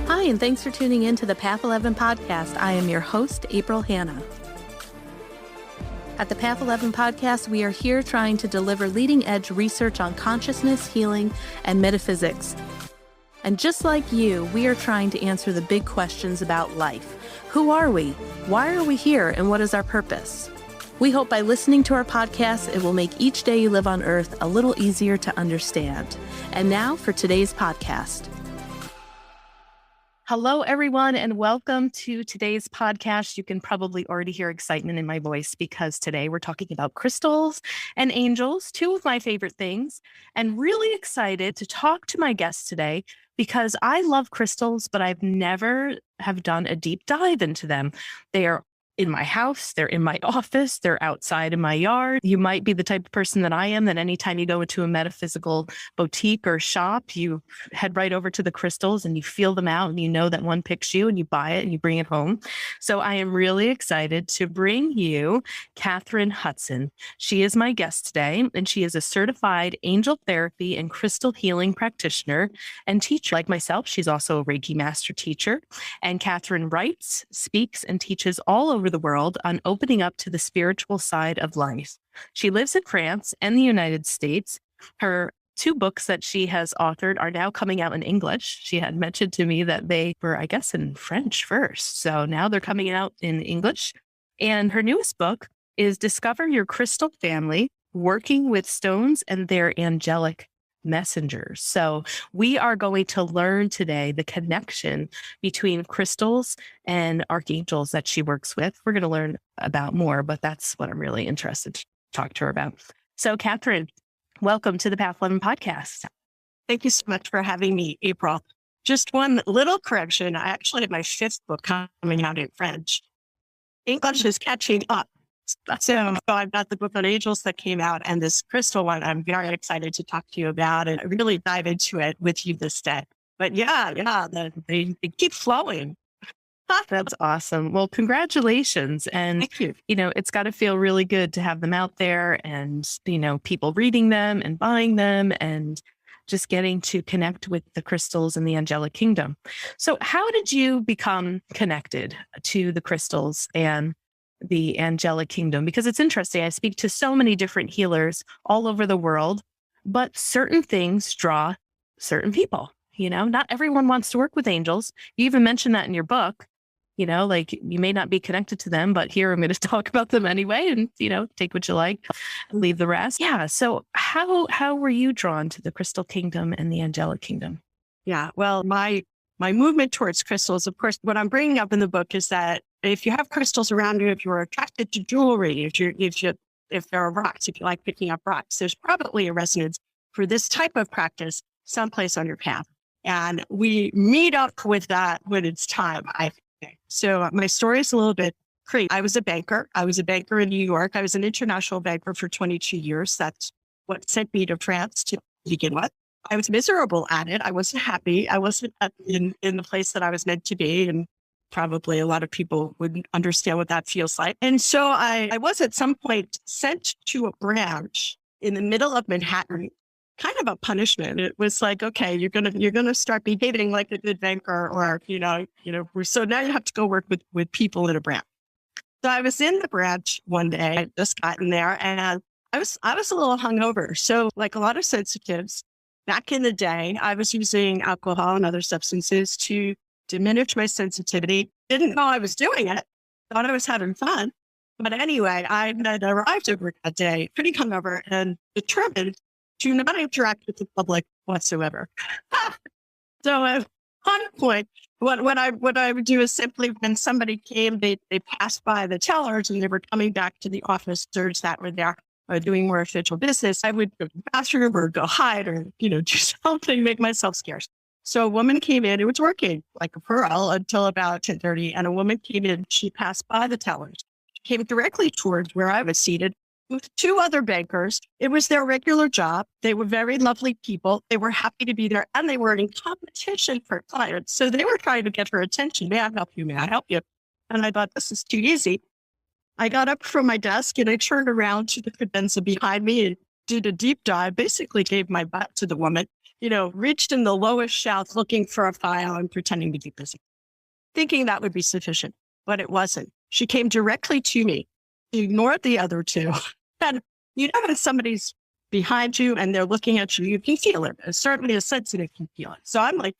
Hi, and thanks for tuning in to the Path 11 podcast. I am your host, April Hanna. At the Path 11 podcast, we are here trying to deliver leading-edge research on consciousness, healing, and metaphysics. And just like you, we are trying to answer the big questions about life. Who are we? Why are we here? And what is our purpose? We hope by listening to our podcast, it will make each day you live on Earth a little easier to understand. And now for today's podcast. Hello, everyone, and welcome to today's podcast. You can probably already hear excitement in my voice because today we're talking about crystals and angels, two of my favorite things, and really excited to talk to my guest today because I love crystals, but I've never have done a deep dive into them. They are in my house, they're in my office, they're outside in my yard. You might be the type of person that I am, that anytime you go into a metaphysical boutique or shop, you head right over to the crystals and you feel them out and you know that one picks you and you buy it and you bring it home. So I am really excited to bring you Kathryn Hudson. She is my guest today, and she is a certified angel therapy and crystal healing practitioner and teacher. Like myself, she's also a Reiki Master teacher. And Kathryn writes, speaks, and teaches all over the world on opening up to the spiritual side of life. She lives in France and the United States. Her two books that she has authored are now coming out in English. She had mentioned to me that they were, I guess, in French first. So now they're coming out in English. And her newest book is Discover Your Crystal Family, Working with Stones and Their Angelic Messengers. So we are going to learn today the connection between crystals and archangels that she works with. We're going to learn about more, but that's what I'm really interested to talk to her about. So Kathryn, welcome to the Path 11 podcast. Thank you so much for having me, April. Just one little correction. I actually have my fifth book coming out in French. English is catching up. So I've got the book on angels that came out, and this crystal one I'm very excited to talk to you about and really dive into it with you this day. But they keep flowing. That's awesome. Well, congratulations. And, Thank you. It's got to feel really good to have them out there and, people reading them and buying them and just getting to connect with the crystals in the angelic kingdom. So how did you become connected to the crystals and the angelic kingdom? Because it's interesting. I speak to so many different healers all over the world, but certain things draw certain people. Not everyone wants to work with angels. You even mentioned that in your book. Like you may not be connected to them, but here I'm going to talk about them anyway and, take what you like, leave the rest. Yeah. So how were you drawn to the crystal kingdom and the angelic kingdom? Yeah. Well, my movement towards crystals, of course, what I'm bringing up in the book is that if you have crystals around you, if you're attracted to jewelry, if there are rocks, if you like picking up rocks, there's probably a resonance for this type of practice someplace on your path. And we meet up with that when it's time, I think. So my story is a little bit crazy. I was a banker. I was a banker in New York. I was an international banker for 22 years. That's what sent me to France to begin with. I was miserable at it. I wasn't happy. I wasn't in the place that I was meant to be. And probably a lot of people wouldn't understand what that feels like. And so I was at some point sent to a branch in the middle of Manhattan, kind of a punishment. It was like, okay, you're gonna start behaving like a good banker, or so now you have to go work with people in a branch. So I was in the branch one day. I just gotten there, and I was a little hungover. So like a lot of sensitives, back in the day, I was using alcohol and other substances to diminish my sensitivity. Didn't know I was doing it. Thought I was having fun. But anyway, I had arrived at work that day, pretty hungover and determined to not interact with the public whatsoever. So at one point, what I would do is simply when somebody came, they passed by the tellers and they were coming back to the officers that were there doing more official business, I would go to the bathroom or go hide or, do something, make myself scarce. So a woman came in, it was working like a pearl until about 10:30. And a woman came in, she passed by the tellers, came directly towards where I was seated with two other bankers. It was their regular job. They were very lovely people. They were happy to be there and they were in competition for clients. So they were trying to get her attention. May I help you? May I help you? And I thought, this is too easy. I got up from my desk and I turned around to the credenza behind me and did a deep dive, basically gave my butt to the woman, reached in the lowest shelf looking for a file and pretending to be busy, thinking that would be sufficient, but it wasn't. She came directly to me, ignored the other two. And when somebody's behind you and they're looking at you, you can feel it. Certainly a sensitive can feel it. So I'm like,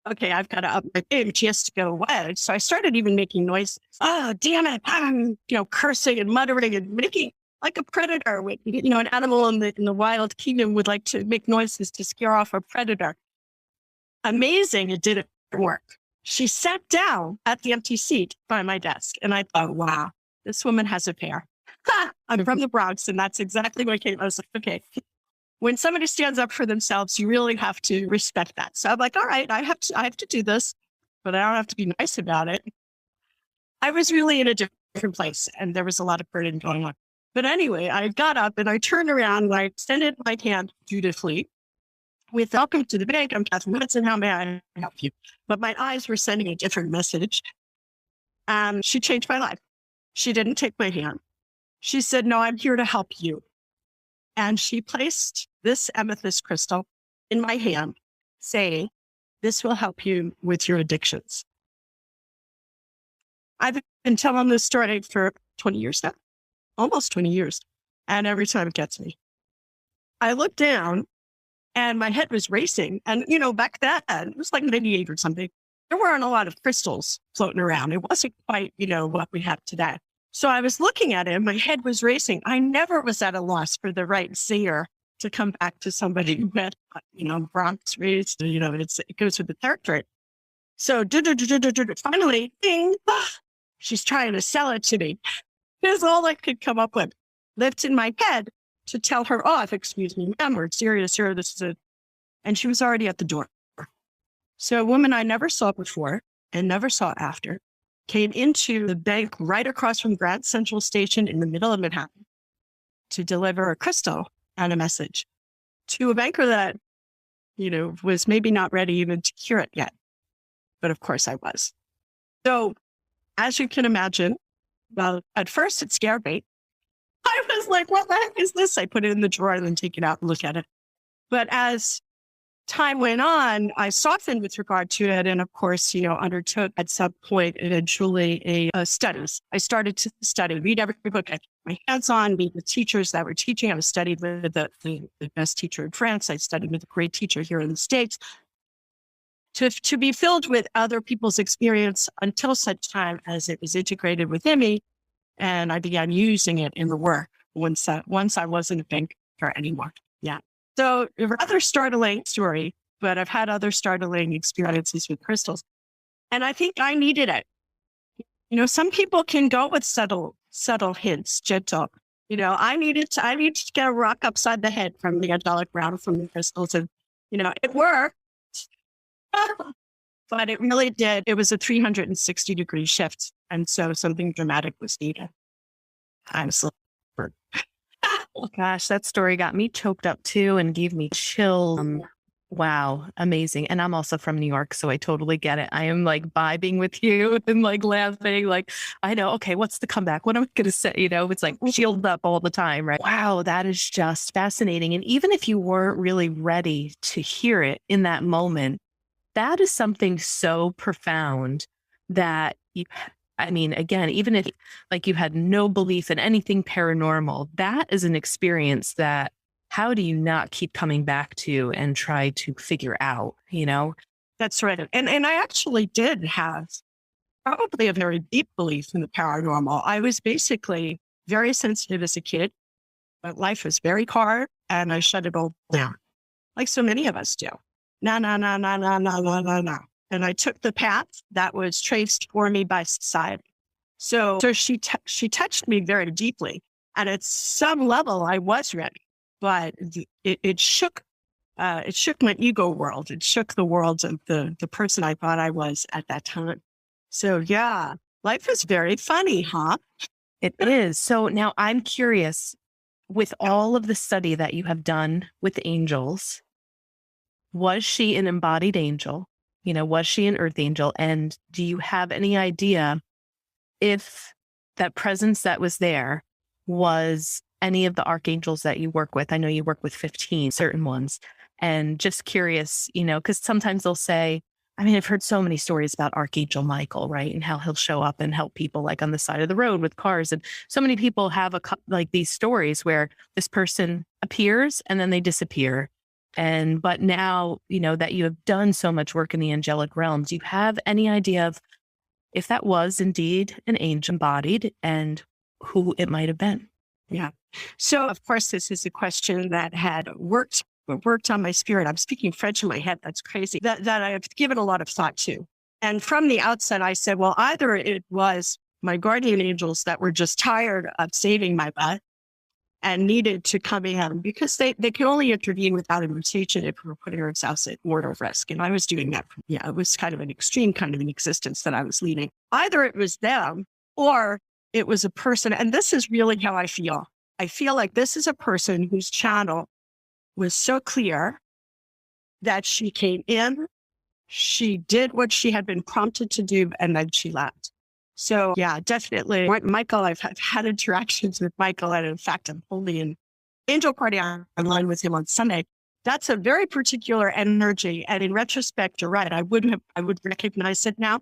okay, I've got to up my game. She has to go away. So I started even making noises. Oh, damn it. I'm, cursing and muttering and making like a predator would, an animal in the wild kingdom would like to make noises to scare off a predator. Amazing. It didn't work. She sat down at the empty seat by my desk. And I thought, wow, this woman has a pair. I'm from the Bronx. And that's exactly what came. I was like, okay, when somebody stands up for themselves, you really have to respect that. So I'm like, all right, I have to do this, but I don't have to be nice about it. I was really in a different place and there was a lot of burden going on. But anyway, I got up and I turned around and I extended my hand dutifully with welcome to the bank. I'm Kathryn Hudson. How may I help you? But my eyes were sending a different message. She changed my life. She didn't take my hand. She said, no, I'm here to help you. And she placed this amethyst crystal in my hand, saying, this will help you with your addictions. I've been telling this story for 20 years now, almost 20 years. And every time it gets me. I looked down and my head was racing. And, back then, it was like 98 or something. There weren't a lot of crystals floating around. It wasn't quite, what we have today. So I was looking at him, my head was racing. I never was at a loss for the right singer to come back to somebody who had, Bronx raised, it goes with the territory. So finally, ding, she's trying to sell it to me. That's all I could come up with. Lifted my head to tell her off, excuse me, ma'am, we're serious here, this is it. And she was already at the door. So a woman I never saw before and never saw after came into the bank right across from Grand Central Station in the middle of Manhattan to deliver a crystal and a message to a banker that, was maybe not ready even to hear it yet. But of course I was. So as you can imagine, well, at first it scared me. I was like, what the heck is this? I put it in the drawer and then take it out and look at it. But as time went on, I softened with regard to it. And of course, undertook at some point eventually a studies. I started to study, read every book I get my hands on, meet with teachers that were teaching. I was studied with the best teacher in France. I studied with a great teacher here in the States. To be filled with other people's experience until such time as it was integrated within me. And I began using it in the work once I wasn't a banker anymore. Yeah. So a rather startling story, but I've had other startling experiences with crystals. And I think I needed it. Some people can go with subtle hints, gentle. I needed to get a rock upside the head from the angelic round from the crystals. And, it worked. But it really did. It was a 360-degree shift. And so something dramatic was needed. I'm so Oh, gosh, that story got me choked up too and gave me chills. Wow, amazing. And I'm also from New York, so I totally get it. I am like vibing with you and like laughing, like, I know, okay, what's the comeback? What am I going to say? It's like shield up all the time, right? Wow, that is just fascinating. And even if you weren't really ready to hear it in that moment, that is something so profound that again, even if like you had no belief in anything paranormal, that is an experience that how do you not keep coming back to and try to figure out, That's right. And I actually did have probably a very deep belief in the paranormal. I was basically very sensitive as a kid, but life was very hard and I shut it all down. Like so many of us do. No. And I took the path that was traced for me by society. So she touched me very deeply. And at some level, I was ready, but it shook my ego world. It shook the world of the person I thought I was at that time. So yeah, life is very funny, huh? It is. So now I'm curious, with all of the study that you have done with angels, was she an embodied angel? Was she an earth angel? And do you have any idea if that presence that was there was any of the archangels that you work with. I know you work with 15 certain ones, and just curious, because sometimes they'll say, I mean, I've heard so many stories about Archangel Michael, right? And how he'll show up and help people like on the side of the road with cars. And so many people have like these stories where this person appears and then they disappear. But now, that you have done so much work in the angelic realms, do you have any idea of if that was indeed an angel embodied and who it might have been? Yeah. So, of course, this is a question that had worked on my spirit. I'm speaking French in my head. That's crazy. That I have given a lot of thought to. And from the outset, I said, well, either it was my guardian angels that were just tired of saving my butt and needed to come in, because they can only intervene without invitation if we're putting ourselves at mortal risk. And I was doing that. Yeah, it was kind of an extreme kind of an existence that I was leading. Either it was them or it was a person. And this is really how I feel. I feel like this is a person whose channel was so clear that she came in, she did what she had been prompted to do, and then she left. So yeah, definitely. Michael, I've had interactions with Michael, and in fact, I'm holding an angel party online with him on Sunday. That's a very particular energy. And in retrospect, you're right. I would recognize it now.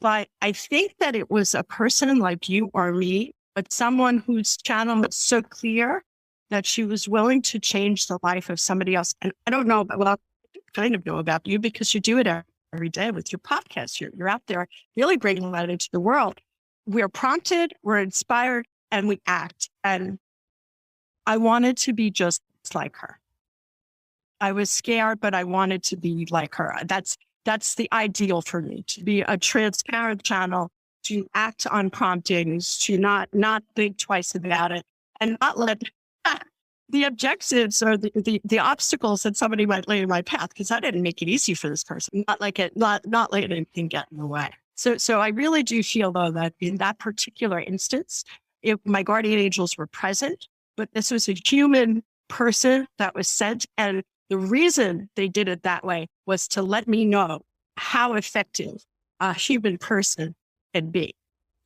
But I think that it was a person like you or me, but someone whose channel was so clear that she was willing to change the life of somebody else. And I don't know, well, I kind of know about you because you do it every day with your podcast. You're out there really bringing light into the world. We're prompted, we're inspired, and we act. And I wanted to be just like her. I was scared, but I wanted to be like her. That's the ideal for me, to be a transparent channel, to act on promptings, to not think twice about it, and not let the objectives or the obstacles that somebody might lay in my path, because I didn't make it easy for this person, not let anything get in the way. So I really do feel, though, that in that particular instance, if my guardian angels were present, but this was a human person that was sent. And the reason they did it that way was to let me know how effective a human person can be,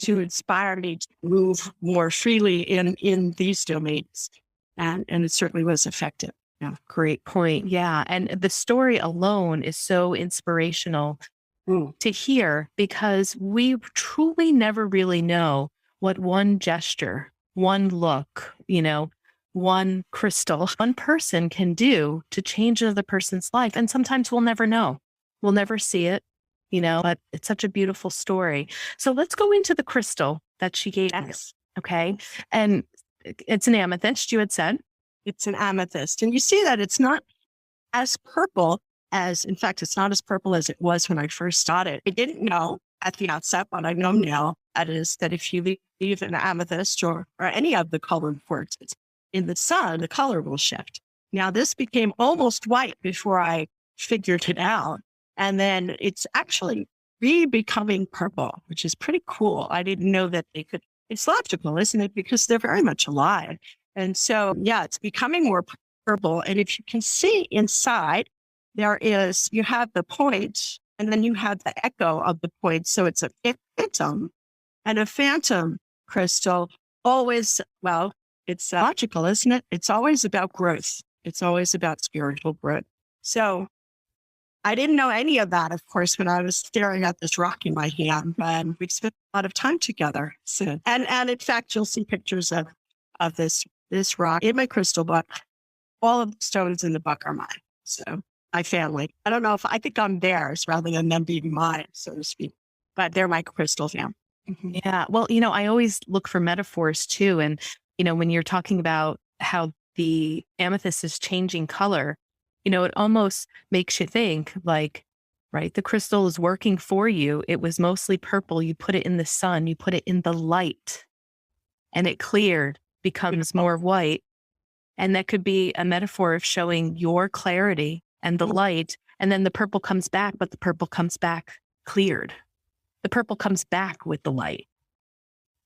to inspire me to move more freely in these domains. And it certainly was effective. Yeah. Great point. Yeah. And the story alone is so inspirational to hear, because we truly never really know what one gesture, one look, one crystal, one person can do to change another person's life. And sometimes we'll never know. We'll never see it, but it's such a beautiful story. So let's go into the crystal that she gave us. Okay. And it's an amethyst, you had said. It's an amethyst. And you see that it's not as purple in fact, it's not as purple as it was when I first started. I didn't know at the outset, but I know now, that is that if you leave an amethyst or any of the colored quartzes in the sun, the color will shift. Now, this became almost white before I figured it out. And then it's actually becoming purple, which is pretty cool. I didn't know that they could. It's logical, isn't it? Because they're very much alive. And so, yeah, it's becoming more purple. And if you can see inside, you have the point, and then you have the echo of the point. So it's a phantom. And a phantom crystal always, it's logical, isn't it? It's always about growth. It's always about spiritual growth. So I didn't know any of that, of course, when I was staring at this rock in my hand, but we spent a lot of time together. So, and in fact, you'll see pictures of this rock in my crystal book. All of the stones in the book are mine. So my family. I think I'm theirs rather than them being mine, so to speak, but they're my crystal family. Mm-hmm. Yeah. Well, I always look for metaphors too. And, when you're talking about how the amethyst is changing color, it almost makes you think like, right, the crystal is working for you. It was mostly purple. You put it in the sun, you put it in the light, and it cleared, becomes more white. And that could be a metaphor of showing your clarity and the light. And then the purple comes back, but the purple comes back cleared. The purple comes back with the light.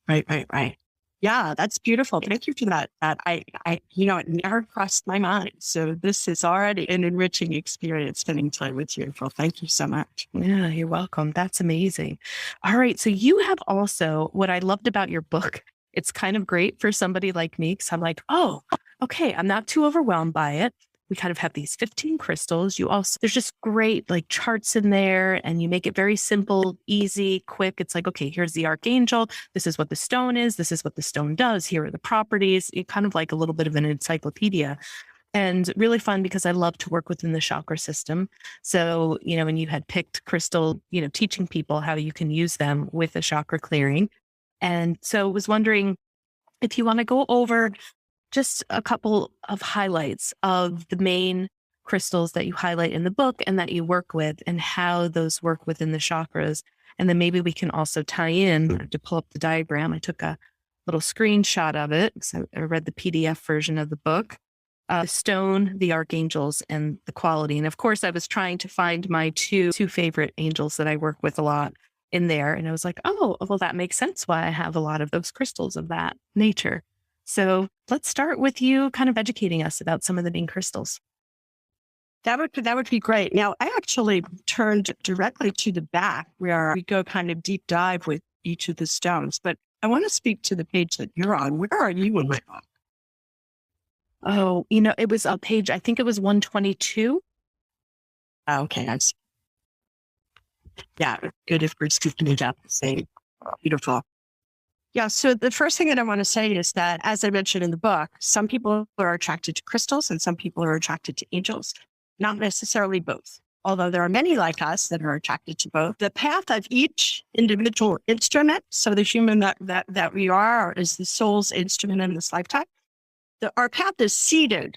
Right. Yeah, that's beautiful. Thank you for that. It never crossed my mind. So this is already an enriching experience spending time with you. Well, thank you so much. Yeah, you're welcome. That's amazing. All right. So you have also, what I loved about your book it's kind of great for somebody like me because I'm like, oh, okay, I'm not too overwhelmed by it. We kind of have these 15 crystals. There's just great like charts in there, and you make it very simple, easy, quick. It's like, okay, here's the archangel. This is what the stone is. This is what the stone does. Here are the properties. It kind of like a little bit of an encyclopedia, and really fun because I love to work within the chakra system. So, when you had picked crystal, teaching people how you can use them with a chakra clearing. And so I was wondering if you want to go over just a couple of highlights of the main crystals that you highlight in the book and that you work with, and how those work within the chakras. And then maybe we can also tie in to pull up the diagram. I took a little screenshot of it because I read the PDF version of the book. The stone, the archangels, and the quality. And of course, I was trying to find my two favorite angels that I work with a lot in there. And I was like, oh, well, that makes sense why I have a lot of those crystals of that nature. So let's start with you kind of educating us about some of the main crystals. That would be great. Now, I actually turned directly to the back where we go kind of deep dive with each of the stones. But I want to speak to the page that you're on. Where are you in my book? Oh, it was a page, I think it was 122. Okay, I see. Yeah, good if we're speaking about the same. Beautiful. Yeah, so the first thing that I want to say is that, as I mentioned in the book, some people are attracted to crystals and some people are attracted to angels, not necessarily both. Although there are many like us that are attracted to both. The path of each individual instrument, so the human that we are is the soul's instrument in this lifetime. Our path is seated,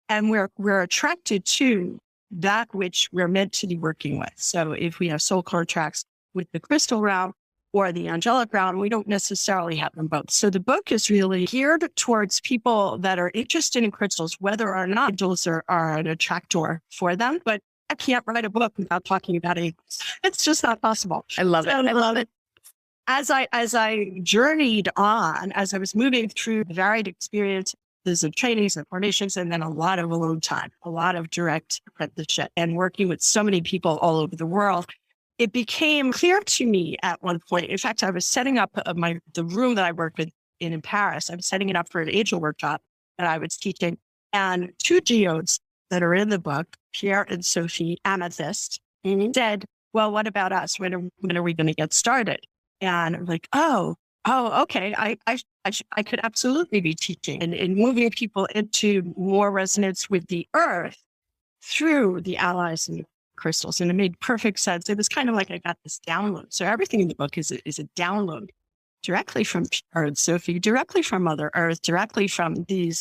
and we're attracted to that which we're meant to be working with. So if we have soul contracts with the crystal realm or the angelic realm, we don't necessarily have them both. So the book is really geared towards people that are interested in crystals, whether or not angels are an attractor for them. But I can't write a book without talking about angels. It's just not possible. I love it. I love it. As I journeyed on, as I was moving through the varied experiences of trainings and formations, and then a lot of alone time, a lot of direct apprenticeship, and working with so many people all over the world, it became clear to me at one point. In fact, I was setting up the room that I worked with in Paris. I was setting it up for an angel workshop that I was teaching, and two geodes that are in the book, Pierre and Sophie Amethyst, said, "Well, what about us? When are we going to get started?" And I'm like, oh, okay. I could absolutely be teaching and moving people into more resonance with the earth through the allies and the crystals. And it made perfect sense. It was kind of like I got this download. So everything in the book is a download directly from Pierre and Sophie, directly from Mother Earth, directly from the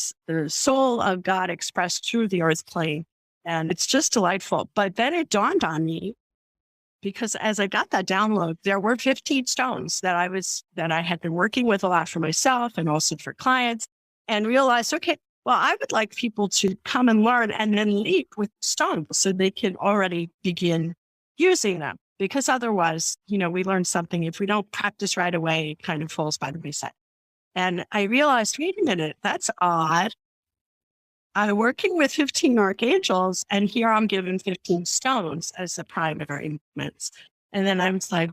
soul of God expressed through the earth plane. And it's just delightful. But then it dawned on me, because as I got that download, there were 15 stones that I had been working with a lot for myself and also for clients, and realized, okay, well, I would like people to come and learn and then leap with stones so they can already begin using them. Because otherwise, we learn something. If we don't practice right away, it kind of falls by the wayside. And I realized, wait a minute, that's odd. I'm working with 15 archangels, and here I'm given 15 stones as the primary movements. And then I was like,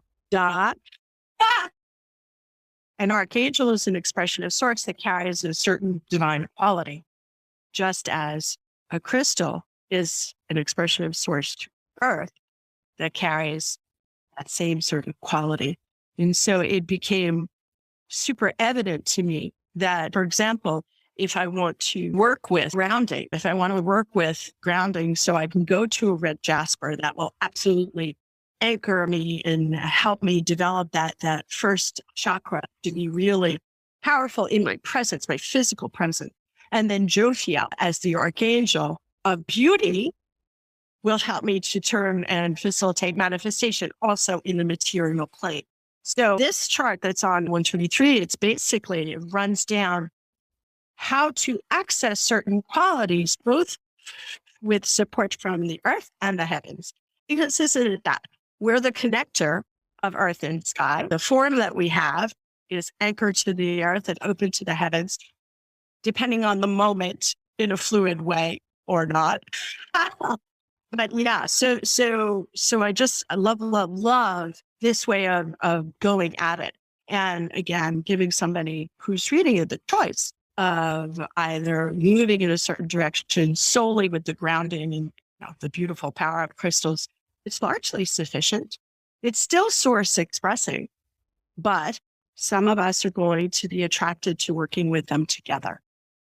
An archangel is an expression of sorts that carries a certain divine quality, just as a crystal is an expression of source to earth that carries that same sort of quality. And so it became super evident to me that, for example, if I want to work with grounding, so I can go to a red jasper, that will absolutely anchor me and help me develop that first chakra to be really powerful in my presence, my physical presence. And then Jophiel, as the archangel of beauty, will help me to turn and facilitate manifestation also in the material plane. So this chart that's on 123, it runs down how to access certain qualities, both with support from the earth and the heavens. Because isn't it that we're the connector of earth and sky? The form that we have is anchored to the earth and open to the heavens, depending on the moment, in a fluid way or not. But yeah, so I love this way of going at it. And again, giving somebody who's reading it the choice of either moving in a certain direction solely with the grounding and the beautiful power of crystals, it's largely sufficient. It's still source expressing, but some of us are going to be attracted to working with them together.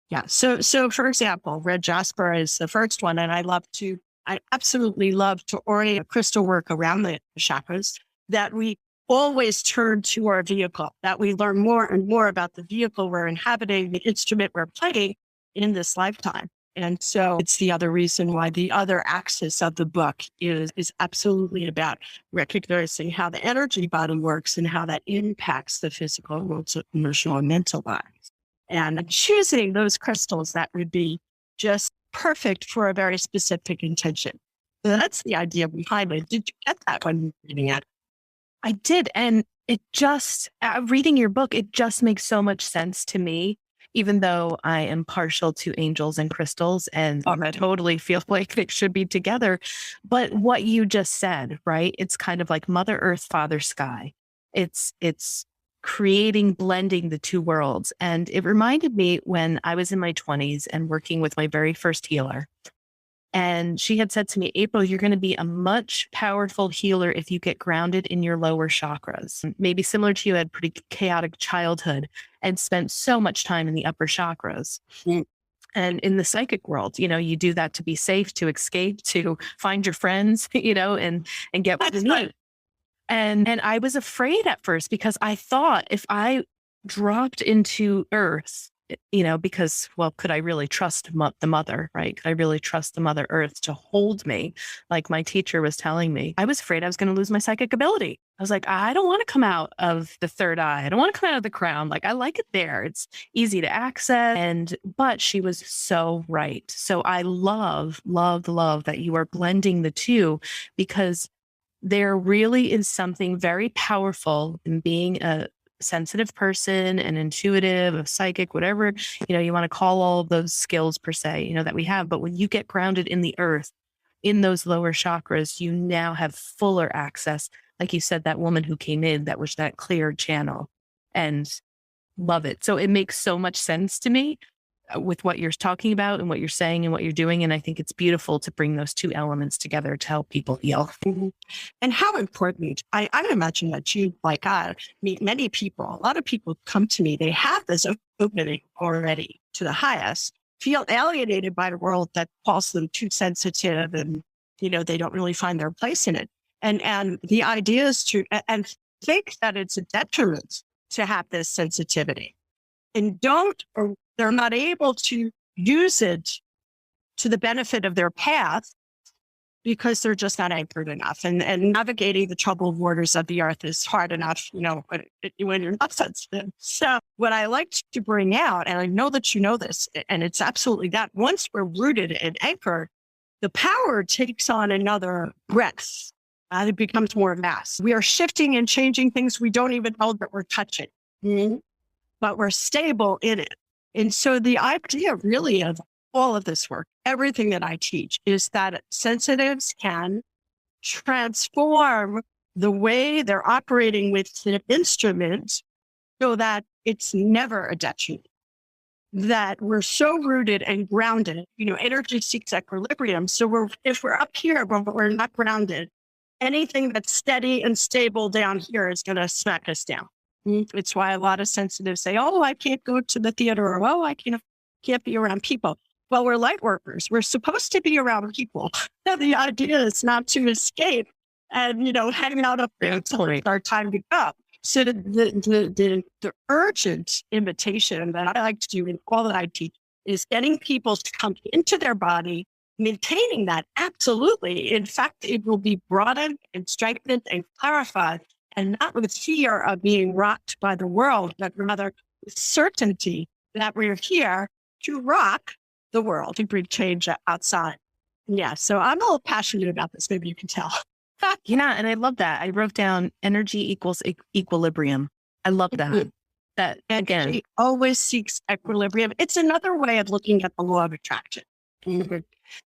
Yeah. So for example, red jasper is the first one. And I absolutely love to orient crystal work around the chakras, that we always turn to our vehicle, that we learn more and more about the vehicle we're inhabiting, the instrument we're playing in this lifetime. And so it's the other reason why the other axis of the book is absolutely about recognizing how the energy body works and how that impacts the physical, emotional, and mental bodies. And choosing those crystals that would be just perfect for a very specific intention. So that's the idea behind it. Did you get that when you were reading it? I did. And it just, reading your book, it just makes so much sense to me, even though I am partial to angels and crystals and I totally feel like they should be together. But what you just said, right? It's kind of like Mother Earth, Father Sky. It's creating, blending the two worlds. And it reminded me when I was in my 20s and working with my very first healer. And she had said to me, April, you're going to be a much powerful healer if you get grounded in your lower chakras. Maybe similar to you, had pretty chaotic childhood and spent so much time in the upper chakras. Mm. And in the psychic world, you do that to be safe, to escape, to find your friends, and get what you need. And I was afraid at first because I thought if I dropped into earth, because, well, could I really trust the mother, right? Could I really trust the Mother Earth to hold me? Like my teacher was telling me, I was afraid I was going to lose my psychic ability. I was like, I don't want to come out of the third eye. I don't want to come out of the crown. Like, I like it there. It's easy to access. But she was so right. So I love that you are blending the two, because there really is something very powerful in being a sensitive person, an intuitive, a psychic, whatever, you want to call all of those skills per se, that we have. But when you get grounded in the earth, in those lower chakras, you now have fuller access. Like you said, that woman who came in, that was that clear channel, and love it. So it makes so much sense to me with what you're talking about and what you're saying and what you're doing. And I think it's beautiful to bring those two elements together to help people heal. Mm-hmm. And how important, I imagine that you, like I, meet many people. A lot of people come to me, they have this opening already to the highest, feel alienated by the world that calls them too sensitive and, they don't really find their place in it. And the idea is to, and think that it's a detriment to have this sensitivity. And or they're not able to use it to the benefit of their path because they're just not anchored enough. And navigating the troubled waters of the earth is hard enough, when you're not sensitive. So what I like to bring out, and I know that you know this, and it's absolutely that, once we're rooted and anchored, the power takes on another breadth. It becomes more vast. We are shifting and changing things we don't even know that we're touching. Mm-hmm. But we're stable in it. And so the idea really of all of this work, everything that I teach, is that sensitives can transform the way they're operating with the instrument so that it's never a detriment. That we're so rooted and grounded, energy seeks equilibrium. So if we're up here, but we're not grounded, anything that's steady and stable down here is going to smack us down. It's why a lot of sensitives say, oh, I can't go to the theater, or, oh, I can't be around people. Well, we're light workers. We're supposed to be around people. The idea is not to escape and, hang out up there until it's our time to go. So the urgent invitation that I like to do in all that I teach is getting people to come into their body, maintaining that. Absolutely. In fact, it will be broadened and strengthened and clarified. And not with fear of being rocked by the world, but rather with certainty that we're here to rock the world, to bring change outside. Yeah, so I'm a little passionate about this. Maybe you can tell. Yeah, and I love that. I wrote down energy equals equilibrium. I love that. That, again, energy always seeks equilibrium. It's another way of looking at the law of attraction. Mm-hmm.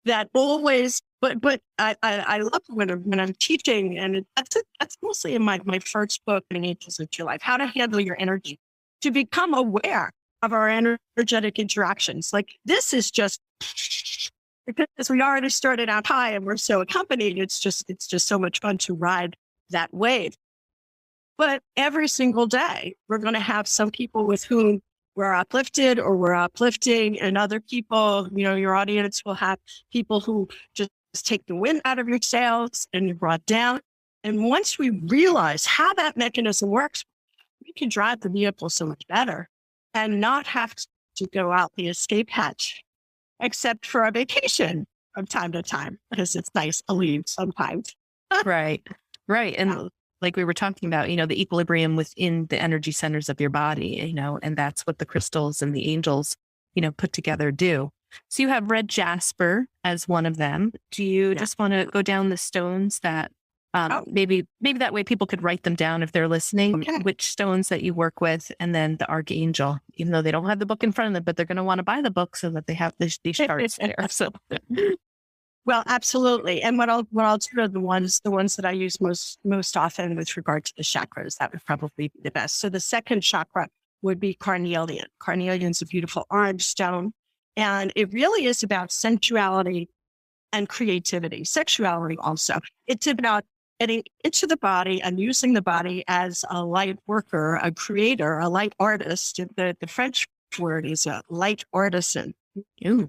that always, but I love when I'm teaching, and that's mostly in my first book, Angels of Your Life, how to handle your energy, to become aware of our energetic interactions. Like this is just because we already started out high and we're so accompanied. It's just so much fun to ride that wave. But every single day, we're going to have some people with whom we're uplifted or we're uplifting, and other people, your audience will have people who just take the wind out of your sails and you're brought down. And once we realize how that mechanism works, we can drive the vehicle so much better and not have to go out the escape hatch, except for a vacation from time to time, because it's nice to leave sometimes. Right. And like we were talking about, the equilibrium within the energy centers of your body, and that's what the crystals and the angels, put together do. So you have red jasper as one of them. Do you just want to go down the stones that maybe that way people could write them down if they're listening, which stones that you work with, and then the archangel, even though they don't have the book in front of them, but they're going to want to buy the book so that they have these charts there. So. Well, absolutely. And what I'll do are the ones that I use most often with regard to the chakras. That would probably be the best. So the second chakra would be carnelian. Carnelian is a beautiful orange stone, and it really is about sensuality and creativity. Sexuality also. It's about getting into the body and using the body as a light worker, a creator, a light artist. The French word is a light artisan.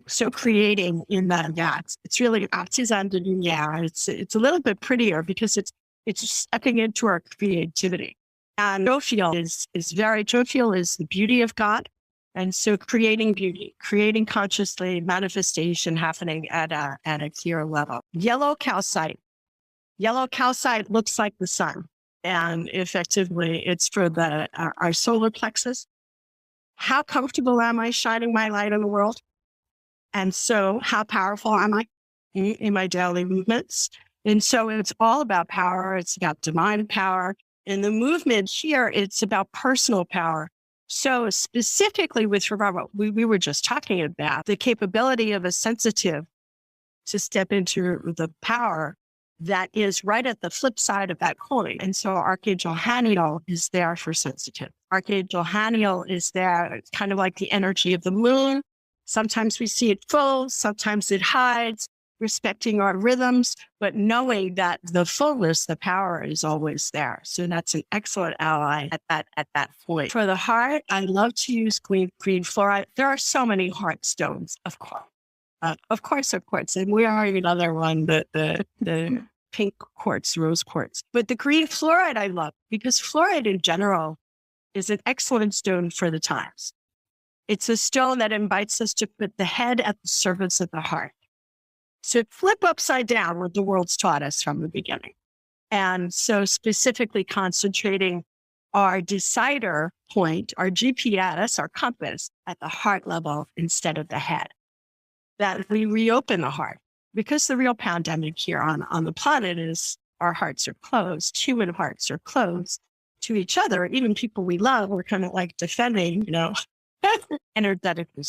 So creating in that, it's really artisan de lumière. It's a little bit prettier because it's stepping into our creativity. And jovial is the beauty of God. And so creating beauty, creating consciously, manifestation happening at a clear level. Yellow calcite looks like the sun. And effectively it's for our solar plexus. How comfortable am I shining my light in the world? And so how powerful am I in my daily movements? And so it's all about power. It's about divine power. In the movement here, it's about personal power. So specifically with regard to what we were just talking about, the capability of a sensitive to step into the power that is right at the flip side of that coin. And so Archangel Haniel is there for sensitive. Archangel Haniel is there. It's kind of like the energy of the moon. Sometimes we see it full, sometimes it hides, respecting our rhythms, but knowing that the fullness, the power is always there. So that's an excellent ally at that point. For the heart, I love to use green fluorite. There are so many heart stones, of course. Of course. And we are another one, the pink quartz, rose quartz. But the green fluorite I love, because fluorite in general is an excellent stone for the times. It's a stone that invites us to put the head at the service of the heart. So flip upside down what the world's taught us from the beginning. And so specifically concentrating our decider point, our GPS, our compass at the heart level instead of the head. That we reopen the heart, because the real pandemic here on the planet is our hearts are closed. Human hearts are closed to each other. Even people we love, we're kind of like defending, energetically.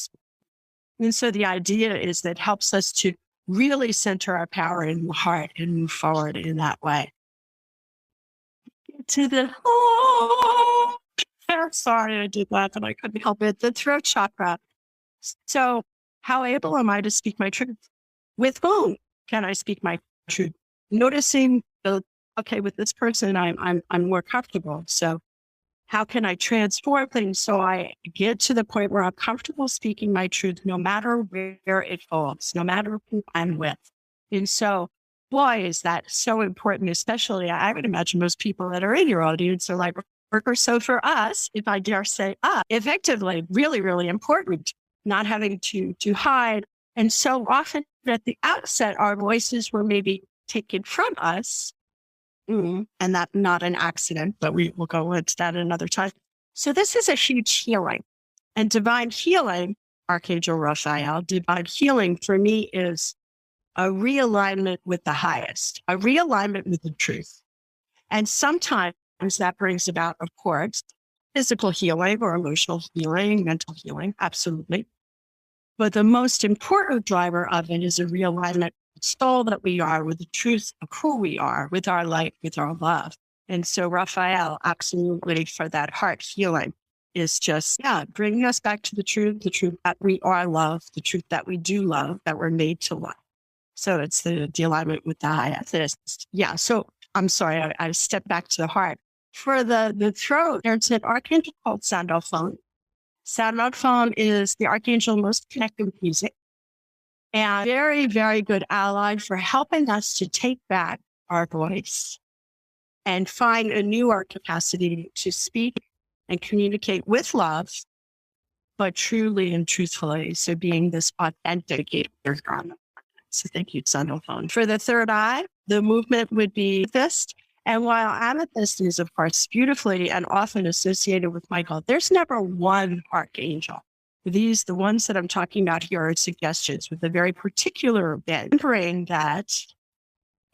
And so the idea is that helps us to really center our power in the heart and move forward in that way. To the sorry, I did that, but I couldn't help it. The throat chakra. So how able am I to speak my truth? With whom can I speak my truth? Noticing with this person, I'm more comfortable. So how can I transform things so I get to the point where I'm comfortable speaking my truth, no matter where it falls, no matter who I'm with? And so, boy, is that so important, especially I would imagine most people that are in your audience are like, or so for us, if I dare say, effectively, really, really important, not having to hide. And so often at the outset, our voices were maybe taken from us. And that's not an accident, but we will go into that another time. So this is a huge healing. And divine healing, Archangel Raphael, divine healing for me is a realignment with the highest, a realignment with the truth. And sometimes that brings about, of course, physical healing or emotional healing, mental healing, absolutely. But the most important driver of it is a realignment of the soul that we are, with the truth of who we are, with our light, with our love. And so Raphael, absolutely, for that heart healing, is just, bringing us back to the truth that we are love, the truth that we do love, that we're made to love. So it's the alignment with the highest. Yeah. So I'm sorry, I stepped back to the heart. For the throat, there's an archangel called Sandalphon. Sandalphon is the archangel most connected with music, and very, very good ally for helping us to take back our voice and find a newer capacity to speak and communicate with love, but truly and truthfully. So being this authentic. So thank you, Sandalphon. For the third eye, the movement would be amethyst. And while amethyst is, of course, beautifully and often associated with Michael, there's never one archangel. The ones that I'm talking about here are suggestions with a very particular bent, remembering that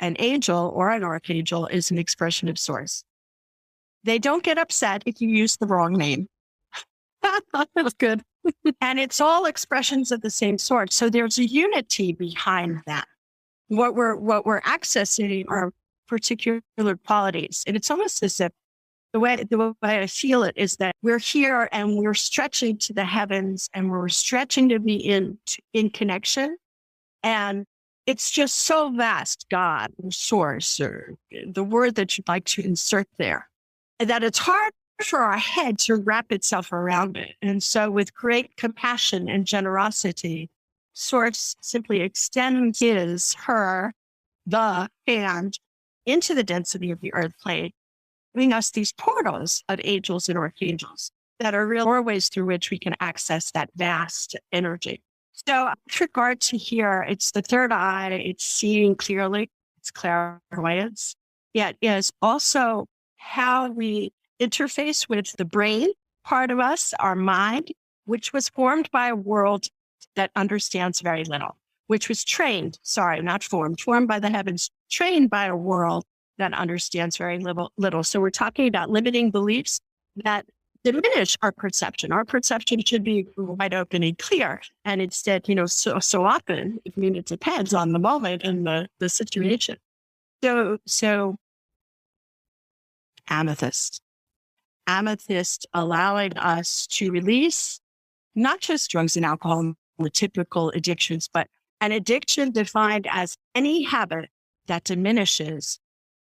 an angel or an archangel is an expression of source. They don't get upset if you use the wrong name. That was good. And it's all expressions of the same sort. So there's a unity behind that. What we're accessing are particular qualities. And it's almost as if the way I feel it is that we're here and we're stretching to the heavens and we're stretching to be in connection. And it's just so vast, God, or source, or the word that you'd like to insert there, that it's hard for our head to wrap itself around it. And so with great compassion and generosity, source simply extends the hand into the density of the earth plane, giving us these portals of angels and archangels that are real doorways through which we can access that vast energy. So with regard to here, it's the third eye, it's seeing clearly, it's clairvoyance. It is also how we interface with the brain part of us, our mind, which was formed by a world that understands very little, which was formed by the heavens, trained by a world that understands very little. So we're talking about limiting beliefs that diminish our perception. Our perception should be wide open and clear. And instead, so often, it depends on the moment and the situation. So amethyst allowing us to release not just drugs and alcohol, the typical addictions, but an addiction defined as any habit that diminishes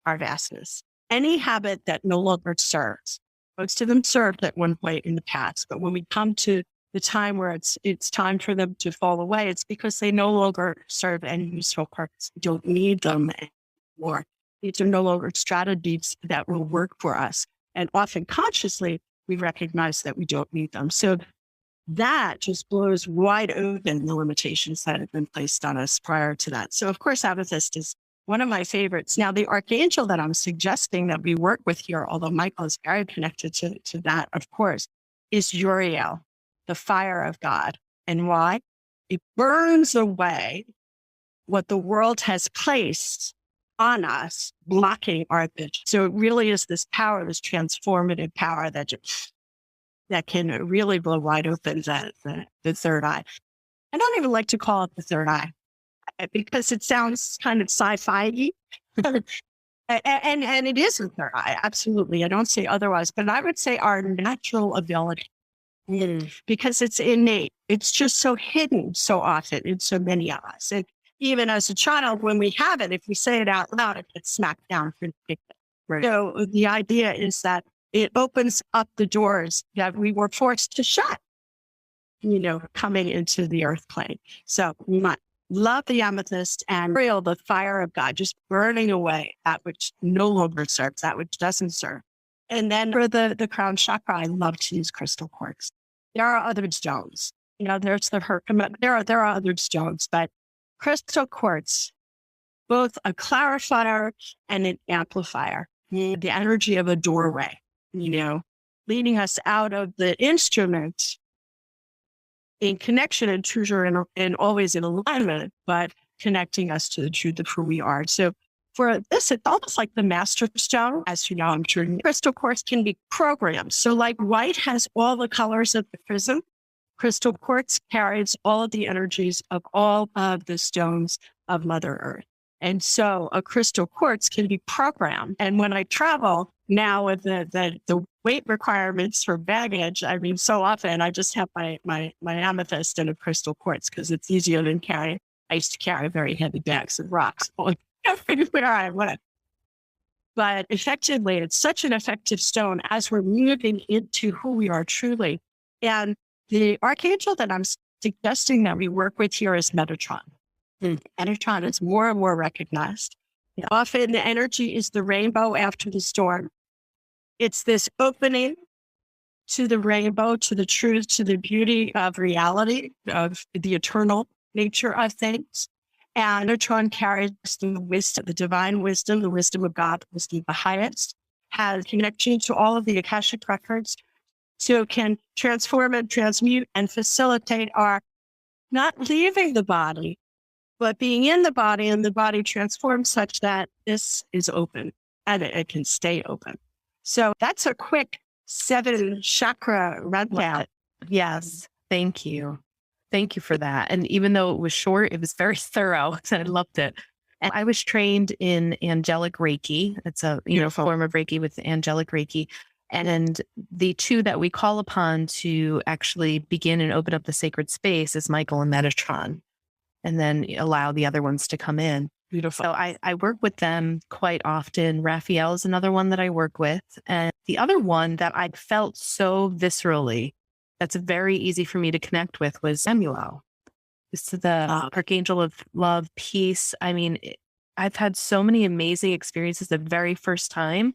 our vastness, any habit that no longer serves. Most of them served at one point in the past, but when we come to the time where it's time for them to fall away, it's because they no longer serve any useful purpose. We don't need them anymore. These are no longer strategies that will work for us. And often consciously, we recognize that we don't need them. So that just blows wide open the limitations that have been placed on us prior to that. So of course, amethyst is one of my favorites. Now, the archangel that I'm suggesting that we work with here, although Michael is very connected to that, of course, is Uriel, the fire of God. And why? It burns away what the world has placed on us, blocking our vision. So it really is this power, this transformative power that can really blow wide open the third eye. I don't even like to call it the third eye because it sounds kind of sci-fi-y. and it is the third eye, absolutely. I don't say otherwise, but I would say our natural ability, because it's innate. It's just so hidden so often in so many of us. And even as a child, when we have it, if we say it out loud, it gets smacked down pretty quickly. Right. So the idea is that it opens up the doors that we were forced to shut, coming into the earth plane. So love the amethyst and Uriel, the fire of God, just burning away that which no longer serves, that which doesn't serve. And then for the crown chakra, I love to use crystal quartz. There are other stones. There's the herkimer. There are other stones, but crystal quartz, both a clarifier and an amplifier, the energy of a doorway, leading us out of the instrument in connection and treasure and always in alignment, but connecting us to the truth of who we are. So for this, it's almost like the master stone. As you know, I'm sure crystal quartz can be programmed. So like white has all the colors of the prism, crystal quartz carries all of the energies of all of the stones of Mother Earth. And so a crystal quartz can be programmed. And when I travel now with the weight requirements for baggage, I mean, so often I just have my amethyst and a crystal quartz because it's easier than carrying. I used to carry very heavy bags of rocks everywhere I went. But effectively, it's such an effective stone as we're moving into who we are truly. And the archangel that I'm suggesting that we work with here is Metatron. Metatron is more and more recognized. Often the energy is the rainbow after the storm. It's this opening to the rainbow, to the truth, to the beauty of reality, of the eternal nature of things. And Metatron carries the wisdom, the divine wisdom, the wisdom of God, the wisdom of the highest, has connection to all of the Akashic records, so can transform and transmute and facilitate our not leaving the body, but being in the body, and the body transforms such that this is open and it can stay open. So that's a quick 7 chakra rundown. Yes. Thank you. Thank you for that. And even though it was short, it was very thorough. And I loved it. And I was trained in angelic Reiki. It's a form of Reiki with angelic Reiki. And the two that we call upon to actually begin and open up the sacred space is Michael and Metatron, and then allow the other ones to come in. Beautiful. So I work with them quite often. Raphael is another one that I work with. And the other one that I felt so viscerally, that's very easy for me to connect with, was Samuel. It's the archangel of love, peace. I mean, I've had so many amazing experiences the very first time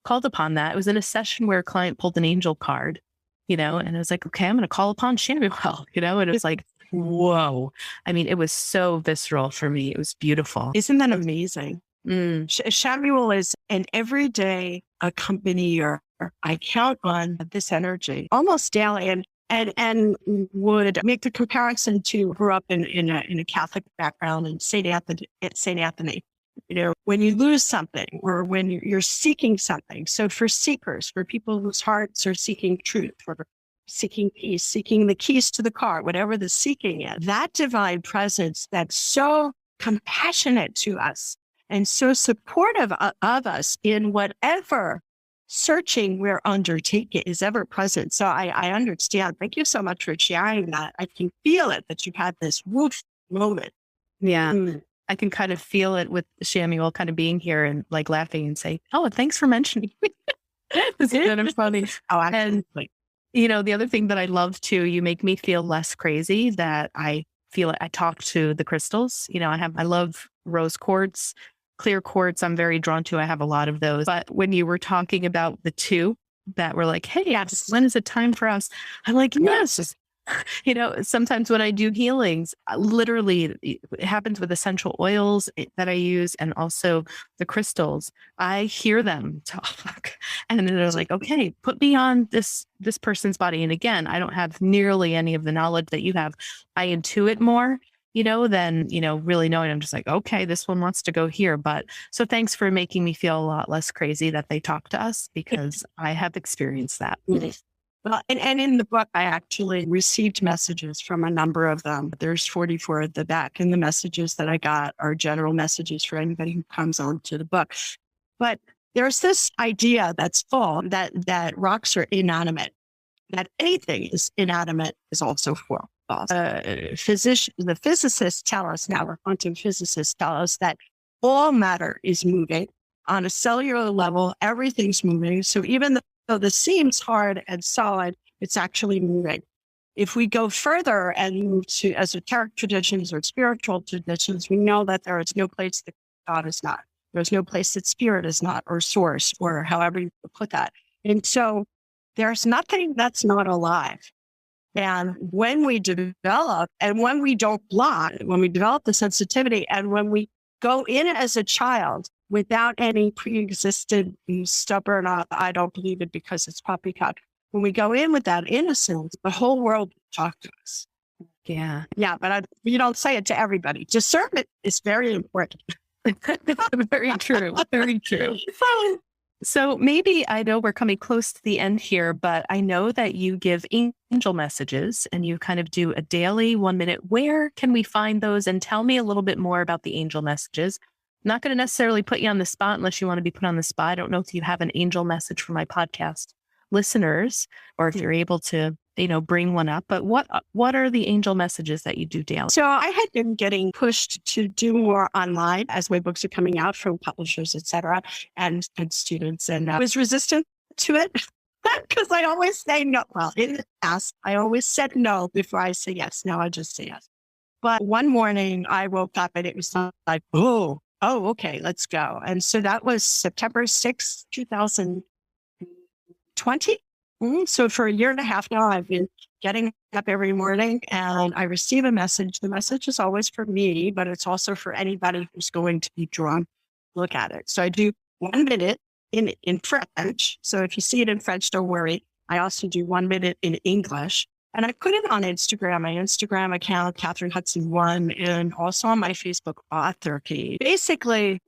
called upon that. It was in a session where a client pulled an angel card, and I was like, okay, I'm going to call upon Samuel, and it was like, whoa. I mean, it was so visceral for me. It was beautiful. Isn't that amazing? Samuel is an everyday accompanier. I count on this energy almost daily, and would make the comparison to grew up in a Catholic background in Saint Anthony. When you lose something or when you're seeking something. So for seekers, for people whose hearts are seeking truth, for seeking peace, seeking the keys to the car, whatever the seeking is, that divine presence that's so compassionate to us and so supportive of us in whatever searching we're undertaking is ever present. So I understand. Thank you so much for sharing that. I can feel it, that you had this woof moment. Yeah. I can kind of feel it with Samuel kind of being here and like laughing and say, oh, thanks for mentioning me. This is kind of funny. Oh, absolutely. And, the other thing that I love too, you make me feel less crazy, that I feel I talk to the crystals. I love rose quartz, clear quartz. I'm very drawn to. I have a lot of those. But when you were talking about the two that were like, hey, when is it time for us? I'm like, yes. Sometimes when I do healings, literally it happens with essential oils that I use and also the crystals. I hear them talk and they're like, okay, put me on this person's body. And again, I don't have nearly any of the knowledge that you have. I intuit more, than, really knowing. I'm just like, okay, this one wants to go here. But so thanks for making me feel a lot less crazy that they talk to us, because I have experienced that. Well, and in the book, I actually received messages from a number of them. There's 44 at the back, and the messages that I got are general messages for anybody who comes on to the book. But there's this idea that's full that rocks are inanimate, that anything is inanimate is also false. The physicists tell us now, or quantum physicists tell us, that all matter is moving on a cellular level. Everything's moving. So even though this seems hard and solid, it's actually moving. If we go further and move to esoteric traditions or spiritual traditions, we know that there is no place that God is not. There's no place that spirit is not, or source, or however you put that. And so there's nothing that's not alive. And when we develop, and when we don't block, when we develop the sensitivity, and when we go in as a child without any pre-existent stubborn, I don't believe it because it's poppycock. When we go in with that innocence, the whole world will talk to us. Yeah. Yeah, but you don't say it to everybody. Discernment is very important. Very true. Very true. So maybe I know we're coming close to the end here, but I know that you give angel messages and you kind of do a daily 1 minute. Where can we find those? And tell me a little bit more about the angel messages. I'm not going to necessarily put you on the spot unless you want to be put on the spot. I don't know if you have an angel message for my podcast listeners or if you're able to, bring one up. But what are the angel messages that you do daily? So I had been getting pushed to do more online as my books are coming out from publishers, et cetera, and students. And I was resistant to it because I always say no. Well, in the past, I always said no before I say yes. Now I just say yes. But one morning I woke up and it was like, okay, let's go. And so that was September 6th, 2020. So for a year and a half now, I've been getting up every morning and I receive a message. The message is always for me, but it's also for anybody who's going to be drawn to look at it. So I do 1 minute in French. So if you see it in French, don't worry. I also do 1 minute in English. And I put it on Instagram, my Instagram account, Kathryn Hudson 1, and also on my Facebook author page, basically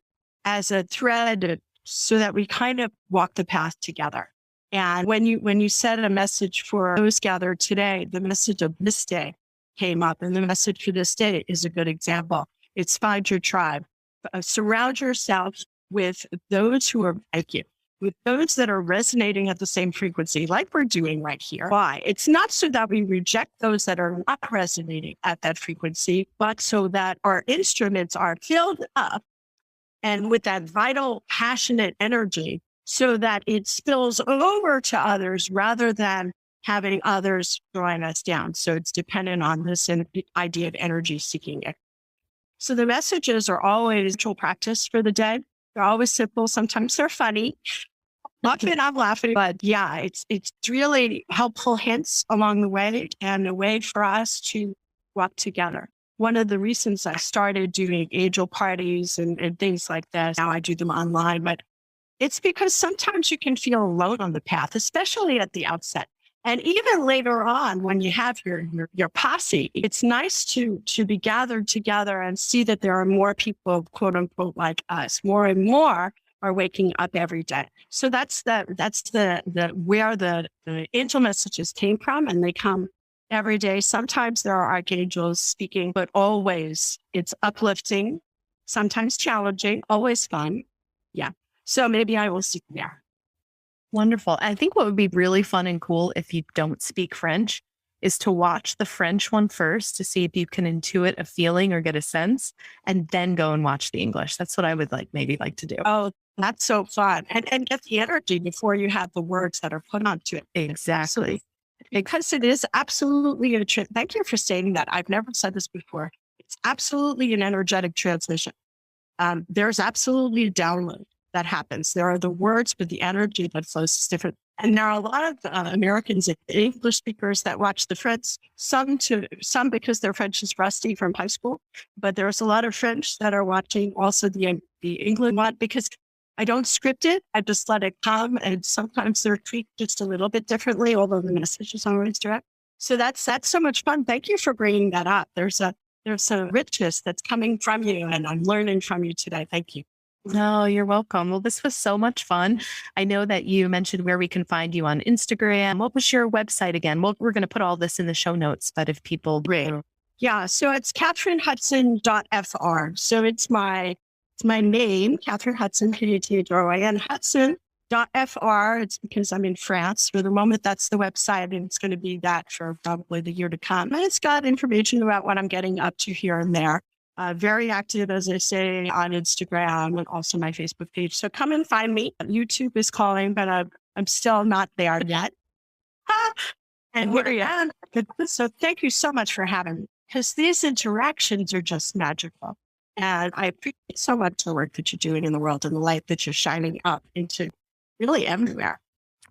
as a thread so that we kind of walk the path together. And when you said a message for those gathered today, the message of this day came up, and the message for this day is a good example. It's find your tribe. Surround yourself with those who are like you, with those that are resonating at the same frequency, like we're doing right here. Why? It's not so that we reject those that are not resonating at that frequency, but so that our instruments are filled up and with that vital, passionate energy, so that it spills over to others rather than having others drawing us down. So it's dependent on this idea of energy seeking it. So the messages are always ritual practice for the day. They're always simple. Sometimes they're funny. Often I'm laughing, but yeah, it's really helpful hints along the way and a way for us to walk together. One of the reasons I started doing angel parties and things like this, now I do them online, but it's because sometimes you can feel alone on the path, especially at the outset. And even later on, when you have your posse, it's nice to be gathered together and see that there are more people, quote unquote, like us. More and more are waking up every day. So that's where the angel messages came from, and they come every day. Sometimes there are archangels speaking, but always it's uplifting, sometimes challenging, always fun. Yeah. So maybe I will see you there. Wonderful. I think what would be really fun and cool if you don't speak French is to watch the French one first to see if you can intuit a feeling or get a sense, and then go and watch the English. That's what I would like to do. Oh, that's so fun. And get the energy before you have the words that are put onto it. Exactly. Because it is absolutely a trip. Thank you for saying that. I've never said this before. It's absolutely an energetic transmission. There's absolutely a download that happens. There are the words, but the energy that flows is different. And there are a lot of Americans, English speakers that watch the French, some because their French is rusty from high school, but there's a lot of French that are watching also the English one, because I don't script it. I just let it come. And sometimes they're tweaked just a little bit differently, although the message is always direct. So that's so much fun. Thank you for bringing that up. There's a richness that's coming from you, and I'm learning from you today. Thank you. No, you're welcome. Well, this was so much fun. I know that you mentioned where we can find you on Instagram. What was your website again? Well, we're going to put all this in the show notes, but if people... Yeah, so it's KathrynHudson.fr. So it's my name, Kathryn Hudson, K-A-T-H-R-Y-N, Hudson.fr. It's because I'm in France. For the moment, that's the website, and it's going to be that for probably the year to come. And it's got information about what I'm getting up to here and there. Very active, as I say, on Instagram and also my Facebook page. So come and find me. YouTube is calling, but I'm still not there yet. And here I am. So thank you so much for having me, because these interactions are just magical. And I appreciate so much the work that you're doing in the world and the light that you're shining up into really everywhere.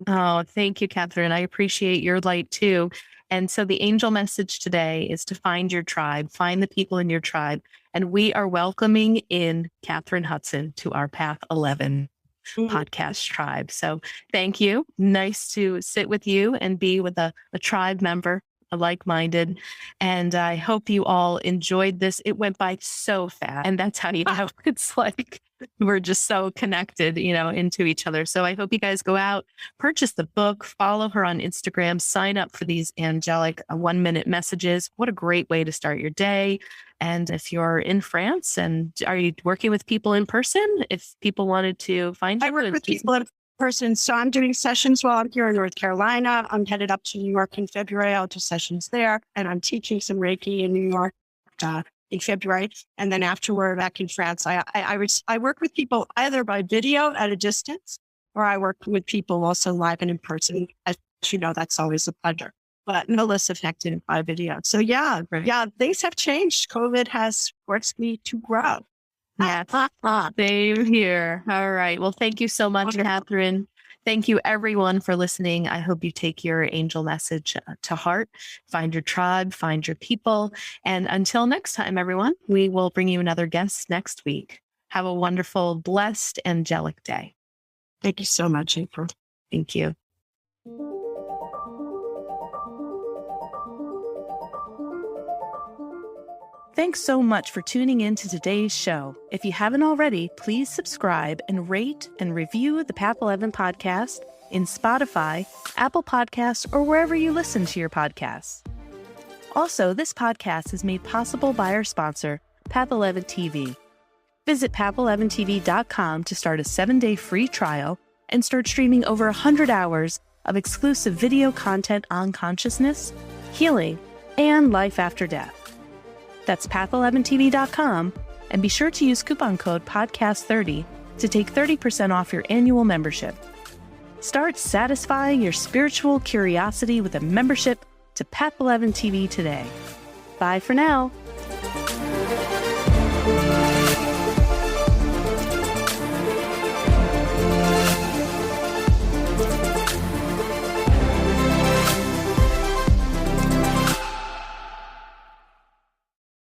Oh, thank you, Kathryn. I appreciate your light too. And so the angel message today is to find your tribe, find the people in your tribe. And we are welcoming in Kathryn Hudson to our Path 11 podcast tribe. So thank you. Nice to sit with you and be with a tribe member like-minded. And I hope you all enjoyed this. It went by so fast. And that's how you know it's like we're just so connected, into each other. So I hope you guys go out, purchase the book, follow her on Instagram, sign up for these angelic 1-minute messages. What a great way to start your day. And if you're in France, and are you working with people in person? If people wanted to find you, I work with people in person. So I'm doing sessions while I'm here in North Carolina. I'm headed up to New York in February. I'll do sessions there. And I'm teaching some Reiki in New York in February. And then afterward, back in France, I work with people either by video at a distance, or I work with people also live and in person. As you know, that's always a pleasure, but no less effective by video. So yeah, things have changed. COVID has forced me to grow. Yeah, same here. All right. Well, thank you so much, Kathryn. Thank you, everyone, for listening. I hope you take your angel message to heart. Find your tribe, find your people. And until next time, everyone, we will bring you another guest next week. Have a wonderful, blessed, angelic day. Thank you so much, April. Thank you. Thanks so much for tuning in to today's show. If you haven't already, please subscribe and rate and review the Path 11 podcast in Spotify, Apple Podcasts, or wherever you listen to your podcasts. Also, this podcast is made possible by our sponsor, Path 11 TV. Visit path11tv.com to start a 7-day free trial and start streaming over 100 hours of exclusive video content on consciousness, healing, and life after death. That's path11tv.com, and be sure to use coupon code podcast30 to take 30% off your annual membership. Start satisfying your spiritual curiosity with a membership to Path 11 TV today. Bye for now.